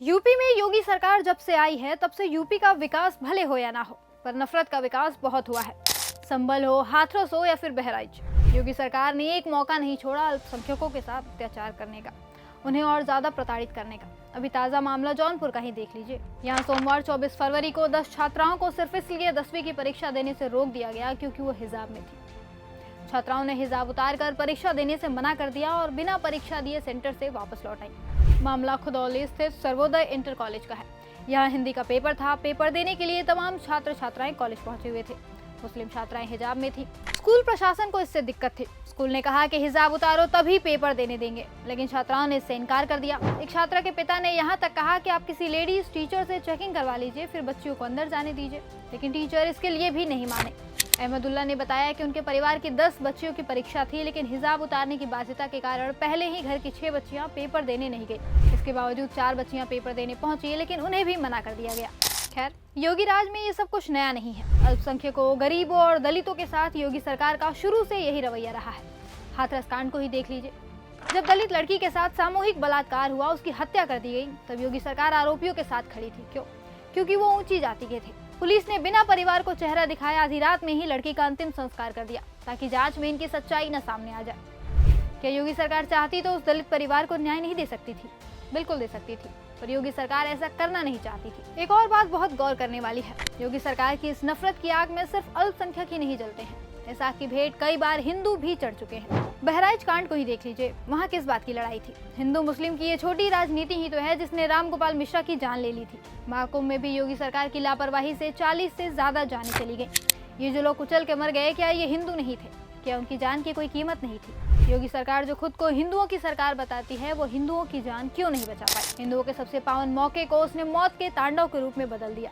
UP में योगी सरकार जब से आई है तब से यूपी का विकास भले हो या ना हो, पर नफरत का विकास बहुत हुआ है। संभल हो, हाथरस हो या फिर बहराइच, योगी सरकार ने एक मौका नहीं छोड़ा अल्पसंख्यकों के साथ अत्याचार करने का, उन्हें और ज्यादा प्रताड़ित करने का। अभी ताजा मामला जौनपुर का ही देख लीजिए। यहाँ सोमवार 24 फरवरी को 10 छात्राओं को सिर्फ इसलिए 10वीं की परीक्षा देने से रोक दिया गया क्योंकि वो हिजाब में थी। छात्राओं ने हिजाब उतारकर परीक्षा देने से मना कर दिया और बिना परीक्षा दिए सेंटर से वापस लौट आई। मामला खुदौली स्थित सर्वोदय इंटर कॉलेज का है। यहाँ हिंदी का पेपर था। पेपर देने के लिए तमाम छात्र छात्राएं कॉलेज पहुंचे हुए थे। मुस्लिम छात्राएं हिजाब में थी। स्कूल प्रशासन को इससे दिक्कत थी। स्कूल ने कहा कि हिजाब उतारो तभी पेपर देने देंगे, लेकिन छात्राओं ने इससे इनकार कर दिया। एक छात्रा के पिता ने यहाँ तक कहा कि आप किसी लेडीज टीचर से चेकिंग करवा लीजिए, फिर बच्चियों को अंदर जाने दीजिए, लेकिन टीचर इसके लिए भी नहीं माने। अहमदुल्ला ने बताया कि उनके परिवार की 10 बच्चियों की परीक्षा थी, लेकिन हिजाब उतारने की बाध्यता के कारण पहले ही घर की 6 बच्चियां पेपर देने नहीं गई। इसके बावजूद 4 बच्चियां पेपर देने पहुंची, लेकिन उन्हें भी मना कर दिया गया। खैर, योगी राज में ये सब कुछ नया नहीं है। अल्पसंख्यकों, गरीबों और दलितों के साथ योगी सरकार का शुरू से यही रवैया रहा है। हाथरस कांड को ही देख लीजिए। जब दलित लड़की के साथ सामूहिक बलात्कार हुआ, उसकी हत्या कर दी गई, तब योगी सरकार आरोपियों के साथ खड़ी थी। क्यों? क्योंकि वो ऊंची जाति के थे। पुलिस ने बिना परिवार को चेहरा दिखाए आधी रात में ही लड़की का अंतिम संस्कार कर दिया, ताकि जांच में इनकी सच्चाई न सामने आ जाए। क्या योगी सरकार चाहती तो उस दलित परिवार को न्याय नहीं दे सकती थी? बिल्कुल दे सकती थी, पर योगी सरकार ऐसा करना नहीं चाहती थी। एक और बात बहुत गौर करने वाली है। योगी सरकार की इस नफरत की आग में सिर्फ अल्पसंख्यक ही नहीं जलते हैं। इस आग की भेंट कई बार हिंदू भी चढ़ चुके हैं। बहराइच कांड को ही देख लीजिए। वहाँ किस बात की लड़ाई थी? हिंदू मुस्लिम की ये छोटी राजनीति ही तो है जिसने रामगोपाल मिश्रा की जान ले ली थी। महाकुंभ में भी योगी सरकार की लापरवाही से 40 से ज्यादा जानें चली गई। ये जो लोग कुचल के मर गए, क्या ये हिंदू नहीं थे? क्या उनकी जान की कोई कीमत नहीं थी? योगी सरकार जो खुद को हिंदुओं की सरकार बताती है, वो हिंदुओं की जान क्यों नहीं बचा पाई? हिंदुओं के सबसे पावन मौके को उसने मौत के तांडव के रूप में बदल दिया।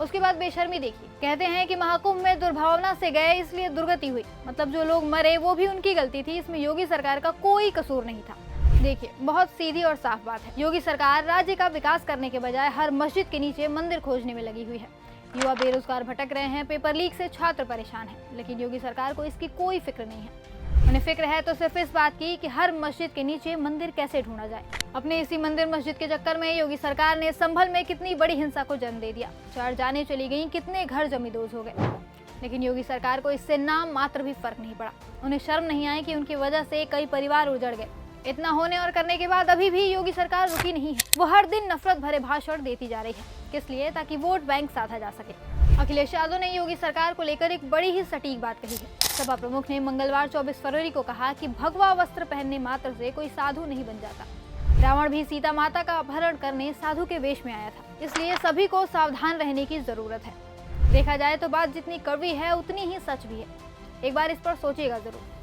उसके बाद बेशर्मी देखिए। कहते हैं कि महाकुंभ में दुर्भावना से गए इसलिए दुर्गति हुई, मतलब जो लोग मरे वो भी उनकी गलती थी। इसमें योगी सरकार का कोई कसूर नहीं था। देखिए, बहुत सीधी और साफ बात है। योगी सरकार राज्य का विकास करने के बजाय हर मस्जिद के नीचे मंदिर खोजने में लगी हुई है। युवा बेरोजगार भटक रहे हैं, पेपर लीक से छात्र परेशान हैं, लेकिन योगी सरकार को इसकी कोई फिक्र नहीं है। उन्हें फिक्र है तो सिर्फ इस बात की कि हर मस्जिद के नीचे मंदिर कैसे ढूंढा जाए। अपने इसी मंदिर मस्जिद के चक्कर में योगी सरकार ने संभल में कितनी बड़ी हिंसा को जन्म दे दिया। 4 जानें चली गईं, कितने घर जमींदोज हो गए। लेकिन योगी सरकार को इससे नाम मात्र भी फर्क नहीं पड़ा। उन्हें शर्म नहीं आई कि उनकी वजह से कई परिवार उजड़ गए। इतना होने और करने के बाद अभी भी योगी सरकार रुकी नहीं है। वो हर दिन नफरत भरे भाषण देती जा रही है। किस लिए? ताकि वोट बैंक साधा जा सके। अखिलेश यादव ने योगी सरकार को लेकर एक बड़ी ही सटीक बात कही है। सपा प्रमुख ने मंगलवार 24 फरवरी को कहा कि भगवा वस्त्र पहनने मात्र से कोई साधु नहीं बन जाता। रावण भी सीता माता का अपहरण करने साधु के वेश में आया था, इसलिए सभी को सावधान रहने की जरूरत है। देखा जाए तो बात जितनी कड़वी है उतनी ही सच भी है। एक बार इस पर सोचिएगा जरूर।